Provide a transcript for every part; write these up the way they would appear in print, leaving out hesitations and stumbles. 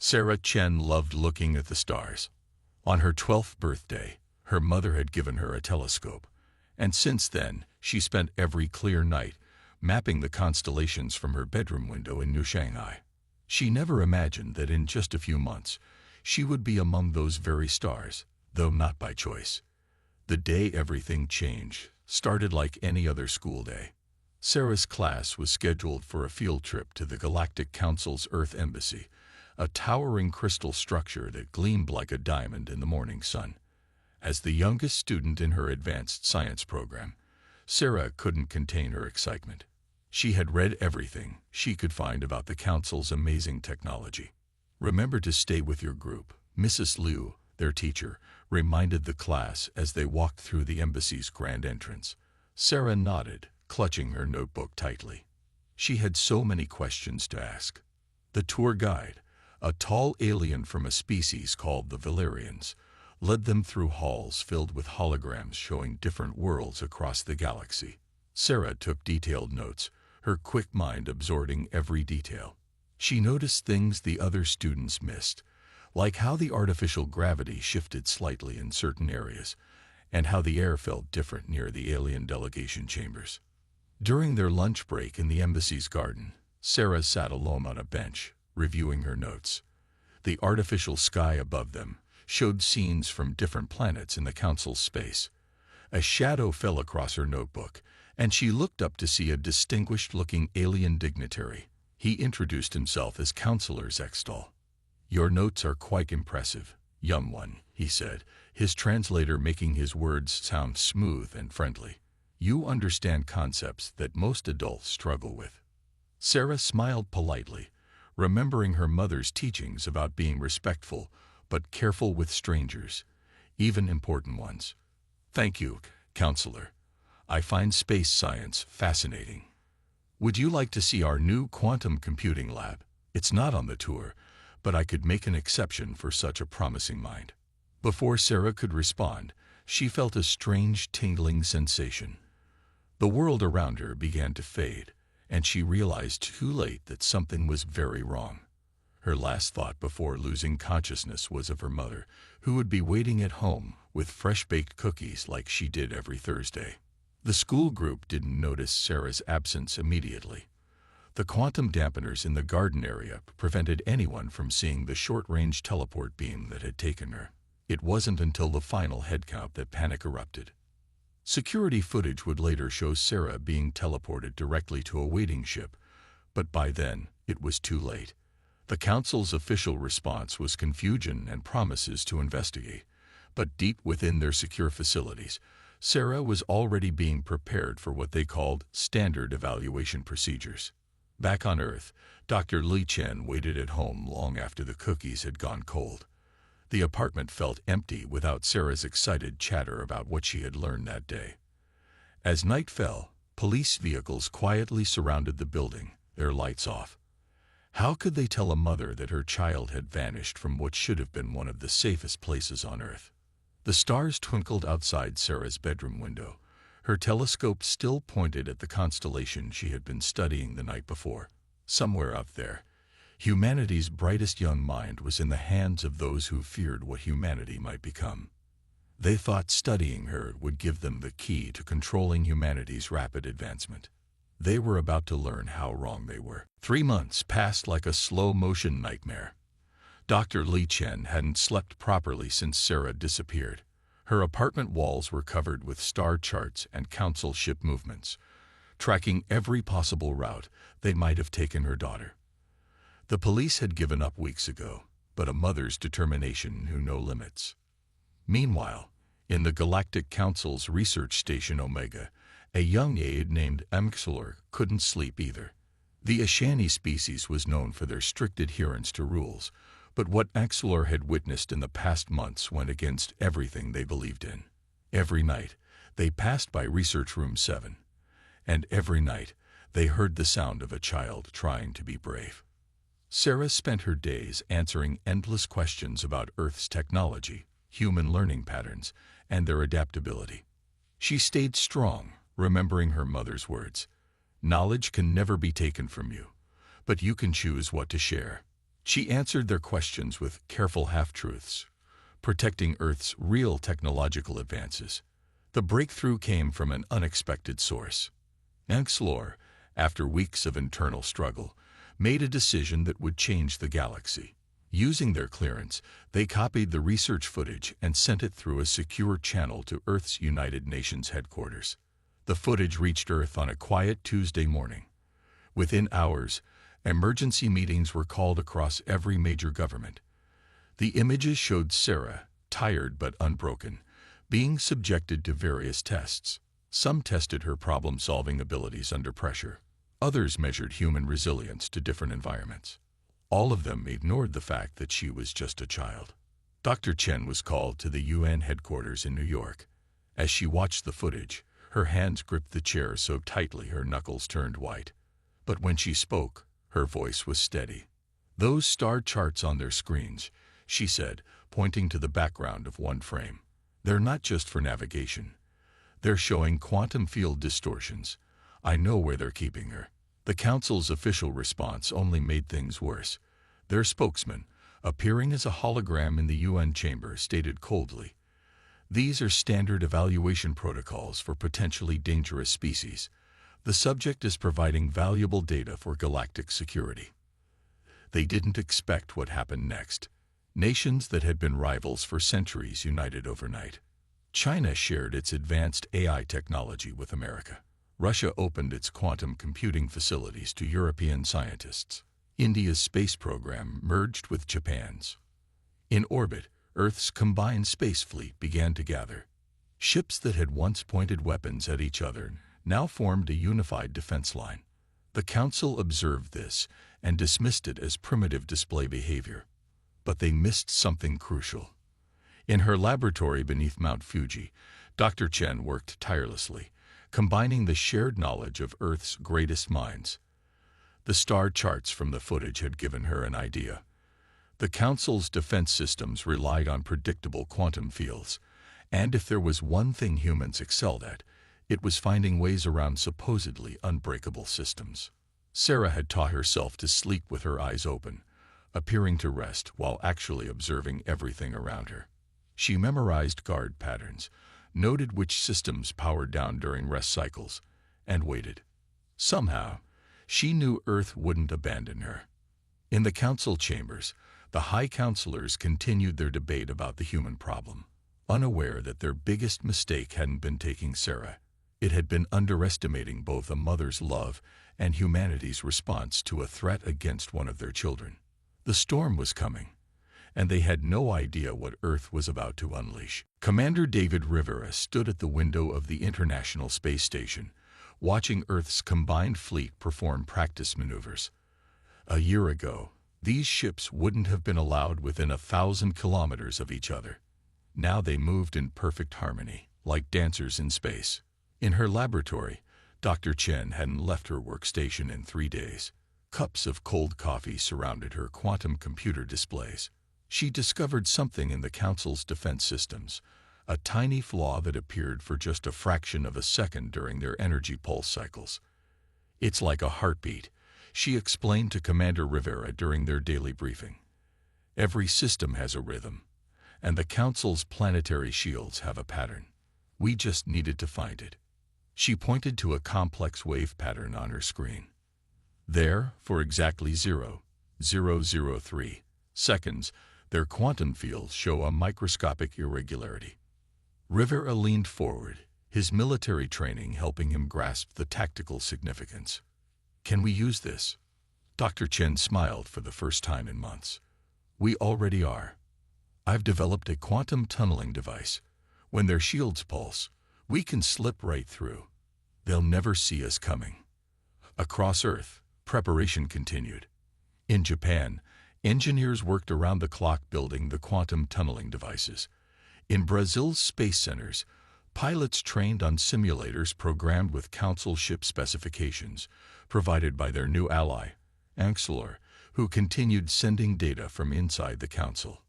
Sarah Chen loved looking at the stars. On her 12th birthday, her mother had given her a telescope, and since then, she spent every clear night mapping the constellations from her bedroom window in New Shanghai. She never imagined that in just a few months, she would be among those very stars, though not by choice. The day everything changed started like any other school day. Sarah's class was scheduled for a field trip to the Galactic Council's Earth Embassy, a towering crystal structure that gleamed like a diamond in the morning sun. As the youngest student in her advanced science program, Sarah couldn't contain her excitement. She had read everything she could find about the Council's amazing technology. "Remember to stay with your group," Mrs. Liu, their teacher, reminded the class as they walked through the embassy's grand entrance. Sarah nodded, clutching her notebook tightly. She had so many questions to ask. The tour guide, a tall alien from a species called the Valerians, led them through halls filled with holograms showing different worlds across the galaxy. Sarah took detailed notes, her quick mind absorbing every detail. She noticed things the other students missed, like how the artificial gravity shifted slightly in certain areas, and how the air felt different near the alien delegation chambers. During their lunch break in the embassy's garden, Sarah sat alone on a bench, reviewing her notes. The artificial sky above them showed scenes from different planets in the Council's space. A shadow fell across her notebook, and she looked up to see a distinguished-looking alien dignitary. He introduced himself as Counselor Zextal. "Your notes are quite impressive, young one," he said, his translator making his words sound smooth and friendly. "You understand concepts that most adults struggle with." Sarah smiled politely, remembering her mother's teachings about being respectful but careful with strangers, even important ones. "Thank you, Counselor. I find space science fascinating. Would you like to see our new quantum computing lab? It's not on the tour, but I could make an exception for such a promising mind." Before Sarah could respond, she felt a strange tingling sensation. The world around her began to fade, and she realized too late that something was very wrong. Her last thought before losing consciousness was of her mother, who would be waiting at home with fresh-baked cookies like she did every Thursday. The school group didn't notice Sarah's absence immediately. The quantum dampeners in the garden area prevented anyone from seeing the short-range teleport beam that had taken her. It wasn't until the final head count that panic erupted. Security footage would later show Sarah being teleported directly to a waiting ship, but by then, it was too late. The Council's official response was confusion and promises to investigate, but deep within their secure facilities, Sarah was already being prepared for what they called standard evaluation procedures. Back on Earth, Dr. Li Chen waited at home long after the cookies had gone cold. The apartment felt empty without Sarah's excited chatter about what she had learned that day. As night fell, police vehicles quietly surrounded the building, their lights off. How could they tell a mother that her child had vanished from what should have been one of the safest places on Earth? The stars twinkled outside Sarah's bedroom window. Her telescope still pointed at the constellation she had been studying the night before. Somewhere up there, humanity's brightest young mind was in the hands of those who feared what humanity might become. They thought studying her would give them the key to controlling humanity's rapid advancement. They were about to learn how wrong they were. 3 months passed like a slow-motion nightmare. Dr. Li Chen hadn't slept properly since Sarah disappeared. Her apartment walls were covered with star charts and council ship movements, tracking every possible route they might have taken her daughter. The police had given up weeks ago, but a mother's determination knew no limits. Meanwhile, in the Galactic Council's research station Omega, a young aide named Amxilor couldn't sleep either. The Ashani species was known for their strict adherence to rules, but what Amxilor had witnessed in the past months went against everything they believed in. Every night, they passed by Research Room 7, and every night, they heard the sound of a child trying to be brave. Sarah spent her days answering endless questions about Earth's technology, human learning patterns, and their adaptability. She stayed strong, remembering her mother's words. "Knowledge can never be taken from you, but you can choose what to share." She answered their questions with careful half-truths, protecting Earth's real technological advances. The breakthrough came from an unexpected source. Anxlor, after weeks of internal struggle, made a decision that would change the galaxy. Using their clearance, they copied the research footage and sent it through a secure channel to Earth's United Nations headquarters. The footage reached Earth on a quiet Tuesday morning. Within hours, emergency meetings were called across every major government. The images showed Sarah, tired but unbroken, being subjected to various tests. Some tested her problem-solving abilities under pressure. Others measured human resilience to different environments. All of them ignored the fact that she was just a child. Dr. Chen was called to the UN headquarters in New York. As she watched the footage, her hands gripped the chair so tightly her knuckles turned white. But when she spoke, her voice was steady. "Those star charts on their screens," she said, pointing to the background of one frame. "They're not just for navigation. They're showing quantum field distortions. I know where they're keeping her." The Council's official response only made things worse. Their spokesman, appearing as a hologram in the UN chamber, stated coldly, "These are standard evaluation protocols for potentially dangerous species. The subject is providing valuable data for galactic security." They didn't expect what happened next. Nations that had been rivals for centuries united overnight. China shared its advanced AI technology with America. Russia opened its quantum computing facilities to European scientists. India's space program merged with Japan's. In orbit, Earth's combined space fleet began to gather. Ships that had once pointed weapons at each other now formed a unified defense line. The Council observed this and dismissed it as primitive display behavior. But they missed something crucial. In her laboratory beneath Mount Fuji, Dr. Chen worked tirelessly, combining the shared knowledge of Earth's greatest minds. The star charts from the footage had given her an idea. The Council's defense systems relied on predictable quantum fields, and if there was one thing humans excelled at, it was finding ways around supposedly unbreakable systems. Sarah had taught herself to sleep with her eyes open, appearing to rest while actually observing everything around her. She memorized guard patterns, noted which systems powered down during rest cycles, and waited. Somehow, she knew Earth wouldn't abandon her. In the council chambers, the high counselors continued their debate about the human problem, unaware that their biggest mistake hadn't been taking Sarah. It had been underestimating both a mother's love and humanity's response to a threat against one of their children. The storm was coming, and they had no idea what Earth was about to unleash. Commander David Rivera stood at the window of the International Space Station, watching Earth's combined fleet perform practice maneuvers. A year ago, these ships wouldn't have been allowed within 1,000 kilometers of each other. Now they moved in perfect harmony, like dancers in space. In her laboratory, Dr. Chen hadn't left her workstation in 3 days. Cups of cold coffee surrounded her quantum computer displays. She discovered something in the Council's defense systems, a tiny flaw that appeared for just a fraction of a second during their energy pulse cycles. "It's like a heartbeat," she explained to Commander Rivera during their daily briefing. "Every system has a rhythm, and the Council's planetary shields have a pattern. We just needed to find it." She pointed to a complex wave pattern on her screen. There, for exactly 0.003 seconds, their quantum fields show a microscopic irregularity. Rivera leaned forward, his military training helping him grasp the tactical significance. "Can we use this?" Dr. Chen smiled for the first time in months. "We already are. I've developed a quantum tunneling device. When their shields pulse, we can slip right through. They'll never see us coming." Across Earth, preparation continued. In Japan, engineers worked around the clock building the quantum tunneling devices. In Brazil's space centers, pilots trained on simulators programmed with Council ship specifications, provided by their new ally, Anxlor, who continued sending data from inside the Council.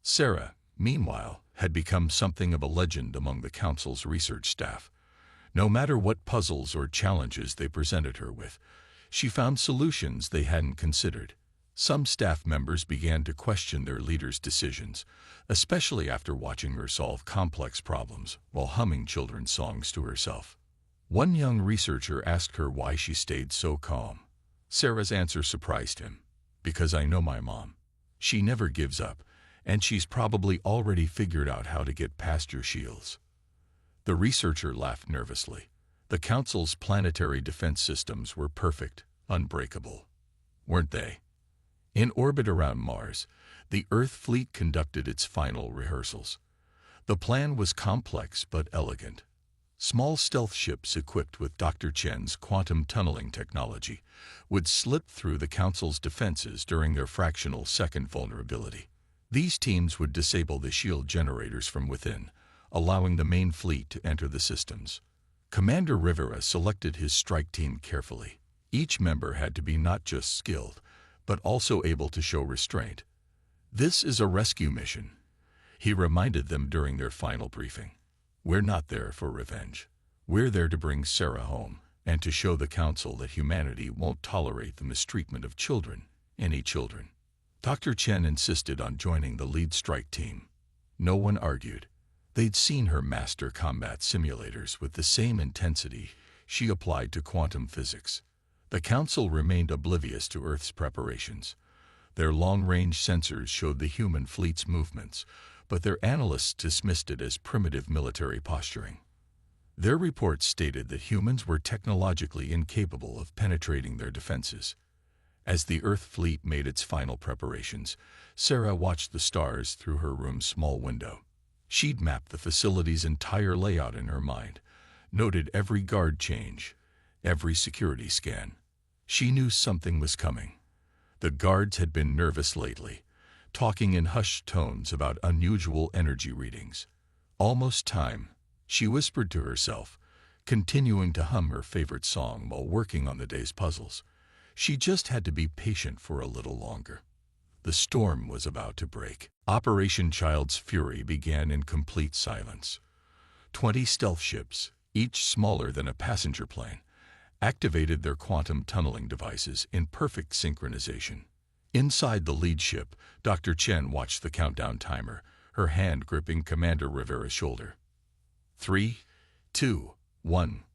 Sarah, meanwhile, had become something of a legend among the Council's research staff. No matter what puzzles or challenges they presented her with, she found solutions they hadn't considered. Some staff members began to question their leader's decisions, especially after watching her solve complex problems while humming children's songs to herself. One young researcher asked her why she stayed so calm. Sarah's answer surprised him. "Because I know my mom. She never gives up, and she's probably already figured out how to get past your shields." The researcher laughed nervously. The Council's planetary defense systems were perfect, unbreakable. Weren't they? In orbit around Mars, the Earth fleet conducted its final rehearsals. The plan was complex but elegant. Small stealth ships equipped with Dr. Chen's quantum tunneling technology would slip through the Council's defenses during their fractional second vulnerability. These teams would disable the shield generators from within, allowing the main fleet to enter the systems. Commander Rivera selected his strike team carefully. Each member had to be not just skilled, but also able to show restraint. "This is a rescue mission," he reminded them during their final briefing. "We're not there for revenge. We're there to bring Sarah home and to show the Council that humanity won't tolerate the mistreatment of children, any children." Dr. Chen insisted on joining the lead strike team. No one argued. They'd seen her master combat simulators with the same intensity she applied to quantum physics. The Council remained oblivious to Earth's preparations. Their long-range sensors showed the human fleet's movements, but their analysts dismissed it as primitive military posturing. Their reports stated that humans were technologically incapable of penetrating their defenses. As the Earth fleet made its final preparations, Sarah watched the stars through her room's small window. She'd mapped the facility's entire layout in her mind, noted every guard change, every security scan. She knew something was coming. The guards had been nervous lately, talking in hushed tones about unusual energy readings. "Almost time," she whispered to herself, continuing to hum her favorite song while working on the day's puzzles. She just had to be patient for a little longer. The storm was about to break. Operation Child's Fury began in complete silence. 20 stealth ships, each smaller than a passenger plane, activated their quantum tunneling devices in perfect synchronization. Inside the lead ship, Dr. Chen watched the countdown timer, her hand gripping Commander Rivera's shoulder. 3, 2, 1.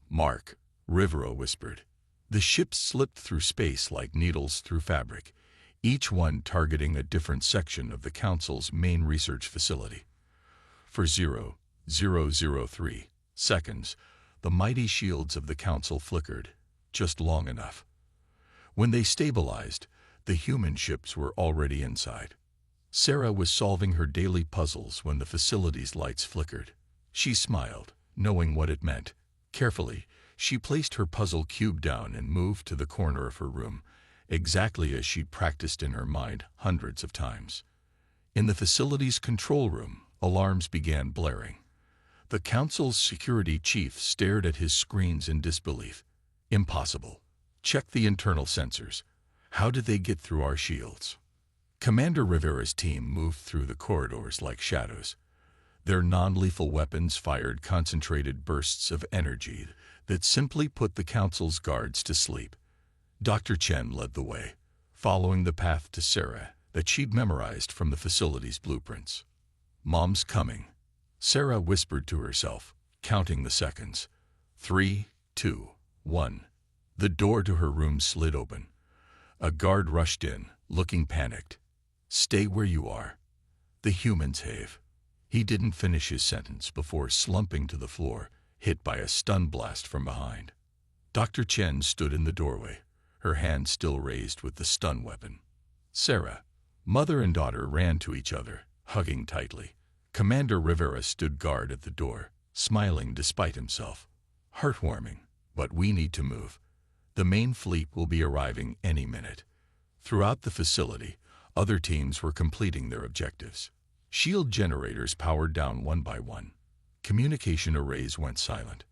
"Mark," Rivera whispered. The ships slipped through space like needles through fabric, each one targeting a different section of the Council's main research facility. For 0.003 seconds, the mighty shields of the Council flickered, just long enough. When they stabilized, the human ships were already inside. Sarah was solving her daily puzzles when the facility's lights flickered. She smiled, knowing what it meant. Carefully, she placed her puzzle cube down and moved to the corner of her room, exactly as she'd practiced in her mind hundreds of times. In the facility's control room, alarms began blaring. The Council's security chief stared at his screens in disbelief. "Impossible. Check the internal sensors. How did they get through our shields?" Commander Rivera's team moved through the corridors like shadows. Their non-lethal weapons fired concentrated bursts of energy that simply put the Council's guards to sleep. Dr. Chen led the way, following the path to Sarah that she'd memorized from the facility's blueprints. "Mom's coming," Sarah whispered to herself, counting the seconds. 3, 2, 1. The door to her room slid open. A guard rushed in, looking panicked. "Stay where you are." "The humans have." He didn't finish his sentence before slumping to the floor, hit by a stun blast from behind. Dr. Chen stood in the doorway, her hand still raised with the stun weapon. Sarah, mother and daughter, ran to each other, hugging tightly. Commander Rivera stood guard at the door, smiling despite himself. "Heartwarming, but we need to move. The main fleet will be arriving any minute." Throughout the facility, other teams were completing their objectives. Shield generators powered down one by one. Communication arrays went silent.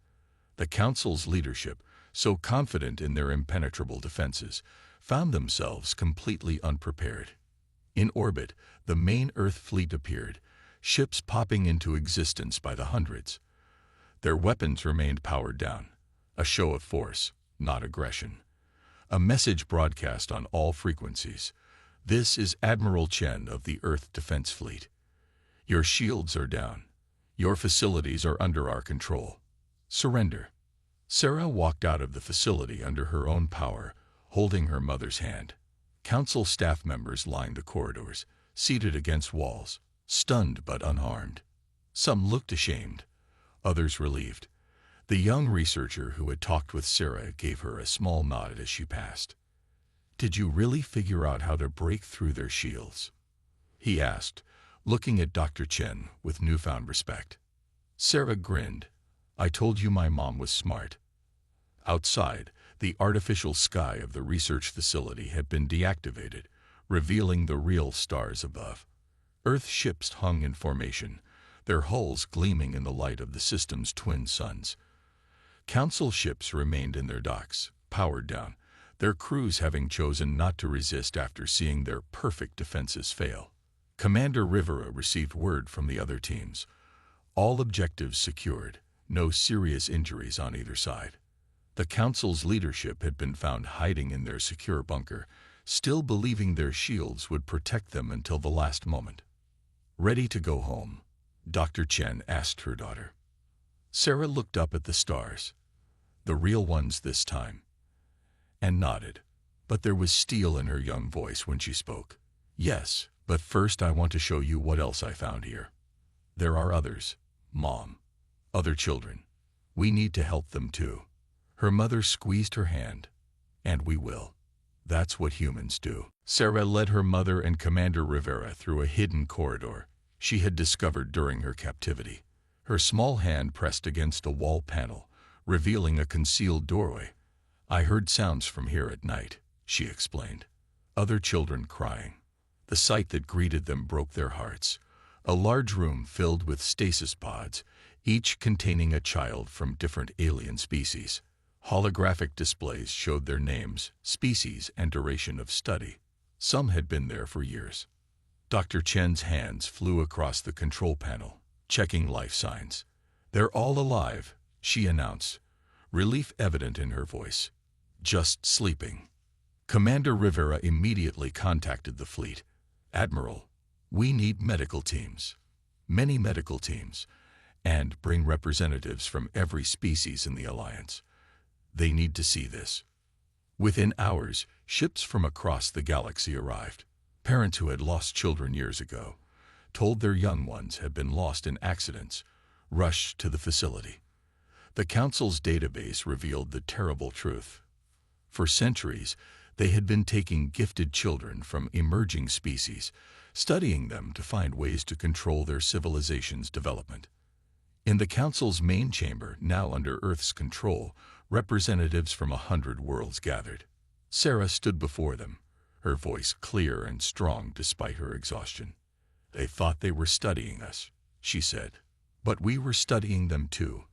The Council's leadership, so confident in their impenetrable defenses, found themselves completely unprepared. In orbit, the main Earth fleet appeared, ships popping into existence by the hundreds. Their weapons remained powered down, a show of force, not aggression. A message broadcast on all frequencies, This is Admiral Chen of the Earth Defense Fleet. Your shields are down. Your facilities are under our control. Surrender." Sarah walked out of the facility under her own power, holding her mother's hand. Council staff members lined the corridors, seated against walls, stunned but unharmed. Some looked ashamed, others relieved. The young researcher who had talked with Sarah gave her a small nod as she passed. "Did you really figure out how to break through their shields?" he asked, looking at Dr. Chen with newfound respect. Sarah grinned. "I told you my mom was smart." Outside, the artificial sky of the research facility had been deactivated, revealing the real stars above. Earth ships hung in formation, their hulls gleaming in the light of the system's twin suns. Council ships remained in their docks, powered down, their crews having chosen not to resist after seeing their perfect defenses fail. Commander Rivera received word from the other teams. All objectives secured, no serious injuries on either side. The Council's leadership had been found hiding in their secure bunker, still believing their shields would protect them until the last moment. "Ready to go home?" Dr. Chen asked her daughter. Sarah looked up at the stars, the real ones this time, and nodded, but there was steel in her young voice when she spoke. "Yes, but first I want to show you what else I found here. There are others, Mom. Other children. We need to help them too." Her mother squeezed her hand. "And we will. That's what humans do." Sarah led her mother and Commander Rivera through a hidden corridor she had discovered during her captivity. Her small hand pressed against a wall panel, revealing a concealed doorway. "I heard sounds from here at night," she explained. Other children crying. The sight that greeted them broke their hearts. A large room filled with stasis pods, each containing a child from different alien species. Holographic displays showed their names, species, and duration of study. Some had been there for years. Dr. Chen's hands flew across the control panel, checking life signs. "They're all alive," she announced, relief evident in her voice. "Just sleeping." Commander Rivera immediately contacted the fleet. "Admiral, we need medical teams, many medical teams, and bring representatives from every species in the Alliance. They need to see this." Within hours, ships from across the galaxy arrived. Parents who had lost children years ago, told their young ones had been lost in accidents, rushed to the facility. The Council's database revealed the terrible truth. For centuries, they had been taking gifted children from emerging species, studying them to find ways to control their civilization's development. In the Council's main chamber, now under Earth's control, representatives from 100 worlds gathered. Sarah stood before them, her voice clear and strong despite her exhaustion. "They thought they were studying us," she said. "But we were studying them too.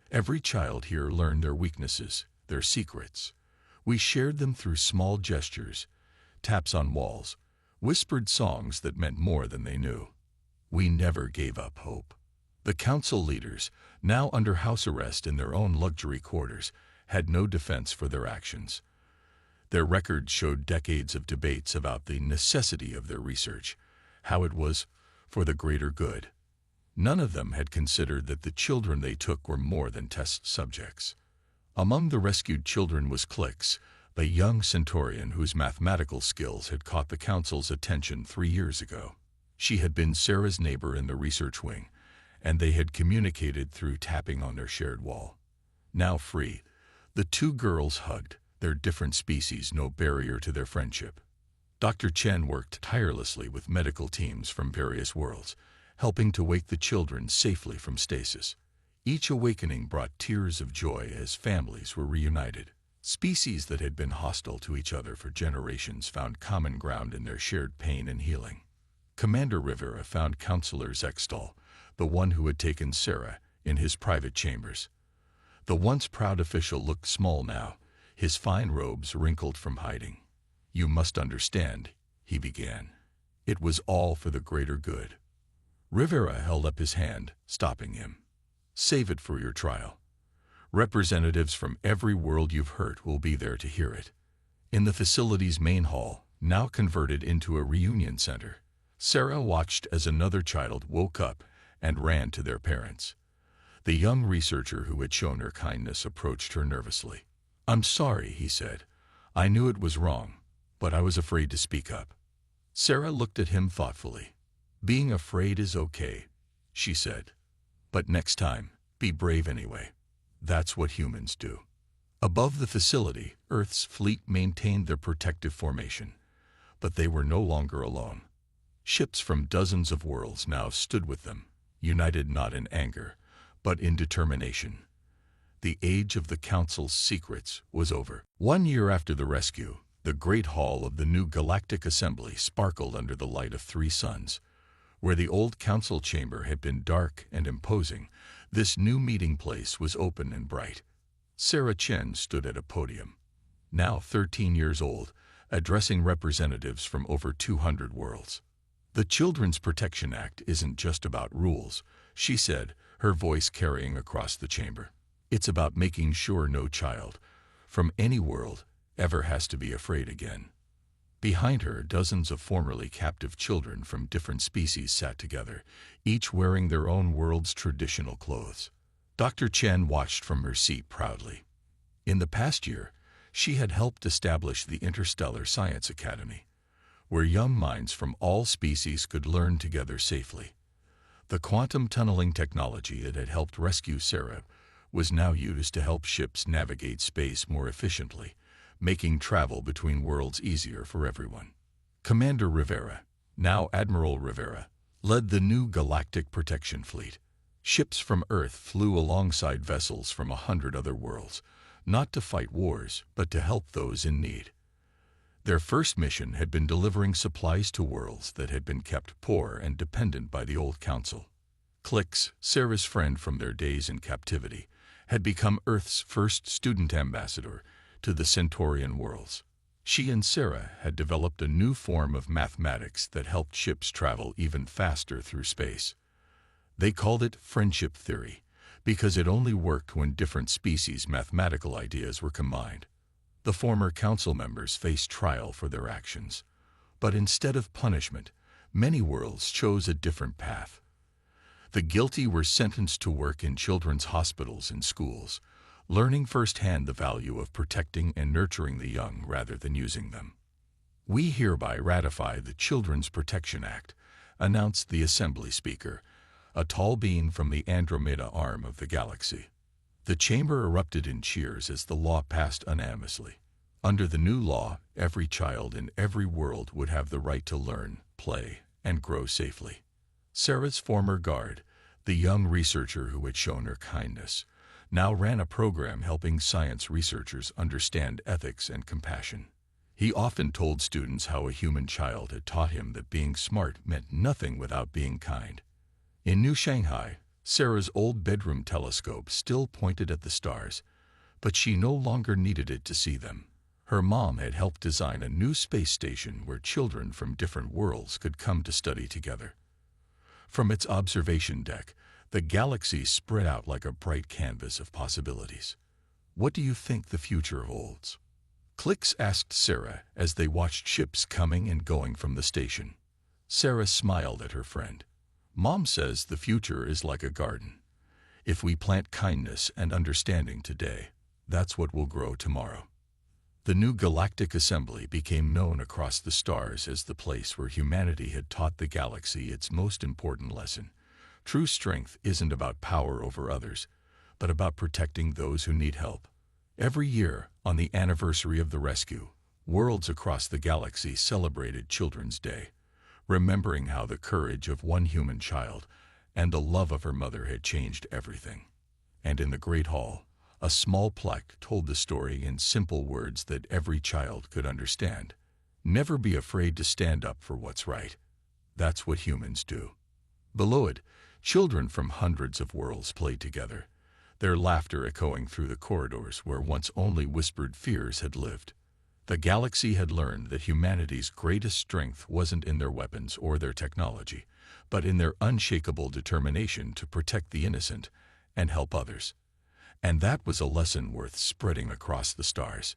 Every child here learned their weaknesses, their secrets. We shared them through small gestures, taps on walls, whispered songs that meant more than they knew. We never gave up hope." The Council leaders, now under house arrest in their own luxury quarters, had no defense for their actions. Their records showed decades of debates about the necessity of their research, how it was for the greater good. None of them had considered that the children they took were more than test subjects. Among the rescued children was Clix, a young Centaurian whose mathematical skills had caught the Council's attention 3 years ago. She had been Sarah's neighbor in the research wing, and they had communicated through tapping on their shared wall. Now free, the two girls hugged, their different species no barrier to their friendship. Dr. Chen worked tirelessly with medical teams from various worlds, helping to wake the children safely from stasis. Each awakening brought tears of joy as families were reunited. Species that had been hostile to each other for generations found common ground in their shared pain and healing. Commander Rivera found Counselor Zextal, the one who had taken Sarah, in his private chambers. The once proud official looked small now, his fine robes wrinkled from hiding. "You must understand," he began. "It was all for the greater good." Rivera held up his hand, stopping him. "Save it for your trial. Representatives from every world you've hurt will be there to hear it." In the facility's main hall, now converted into a reunion center. Sarah watched as another child woke up and ran to their parents. The young researcher who had shown her kindness approached her nervously. "I'm sorry," he said. "I knew it was wrong, but I was afraid to speak up." Sarah looked at him thoughtfully. "Being afraid is okay," she said. "But next time, be brave anyway. That's what humans do." Above the facility, Earth's fleet maintained their protective formation. But they were no longer alone. Ships from dozens of worlds now stood with them, united not in anger, but in determination. The age of the Council's secrets was over. 1 year after the rescue, the great hall of the new Galactic Assembly sparkled under the light of 3 suns. Where the old council chamber had been dark and imposing, this new meeting place was open and bright. Sarah Chen stood at a podium, now 13 years old, addressing representatives from over 200 worlds. "The Children's Protection Act isn't just about rules," she said, her voice carrying across the chamber. "It's about making sure no child, from any world, ever has to be afraid again." Behind her, dozens of formerly captive children from different species sat together, each wearing their own world's traditional clothes. Dr. Chen watched from her seat proudly. In the past year, she had helped establish the Interstellar Science Academy, where young minds from all species could learn together safely. The quantum tunneling technology that had helped rescue Sarah was now used to help ships navigate space more efficiently, making travel between worlds easier for everyone. Commander Rivera, now Admiral Rivera, led the new Galactic Protection Fleet. Ships from Earth flew alongside vessels from 100 other worlds, not to fight wars, but to help those in need. Their first mission had been delivering supplies to worlds that had been kept poor and dependent by the old council. Clix, Sarah's friend from their days in captivity, had become Earth's first student ambassador to the Centaurian worlds. She and Sarah had developed a new form of mathematics that helped ships travel even faster through space. They called it friendship theory, because it only worked when different species' mathematical ideas were combined. The former council members faced trial for their actions, but instead of punishment, many worlds chose a different path. The guilty were sentenced to work in children's hospitals and schools, learning firsthand the value of protecting and nurturing the young rather than using them. "We hereby ratify the Children's Protection Act," announced the Assembly Speaker, a tall being from the Andromeda arm of the galaxy. The chamber erupted in cheers as the law passed unanimously. Under the new law, every child in every world would have the right to learn, play, and grow safely. Sarah's former guard, the young researcher who had shown her kindness, now ran a program helping science researchers understand ethics and compassion. He often told students how a human child had taught him that being smart meant nothing without being kind. In New Shanghai, Sarah's old bedroom telescope still pointed at the stars, but she no longer needed it to see them. Her mom had helped design a new space station where children from different worlds could come to study together. From its observation deck, the galaxy spread out like a bright canvas of possibilities. "What do you think the future holds?" Clix asked Sarah as they watched ships coming and going from the station. Sarah smiled at her friend. "Mom says the future is like a garden. If we plant kindness and understanding today, that's what will grow tomorrow." The new Galactic Assembly became known across the stars as the place where humanity had taught the galaxy its most important lesson. True strength isn't about power over others, but about protecting those who need help. Every year, on the anniversary of the rescue, worlds across the galaxy celebrated Children's Day, remembering how the courage of one human child and the love of her mother had changed everything. And in the Great Hall, a small plaque told the story in simple words that every child could understand. Never be afraid to stand up for what's right. That's what humans do. Below it, children from hundreds of worlds played together, their laughter echoing through the corridors where once only whispered fears had lived. The galaxy had learned that humanity's greatest strength wasn't in their weapons or their technology, but in their unshakable determination to protect the innocent and help others. And that was a lesson worth spreading across the stars.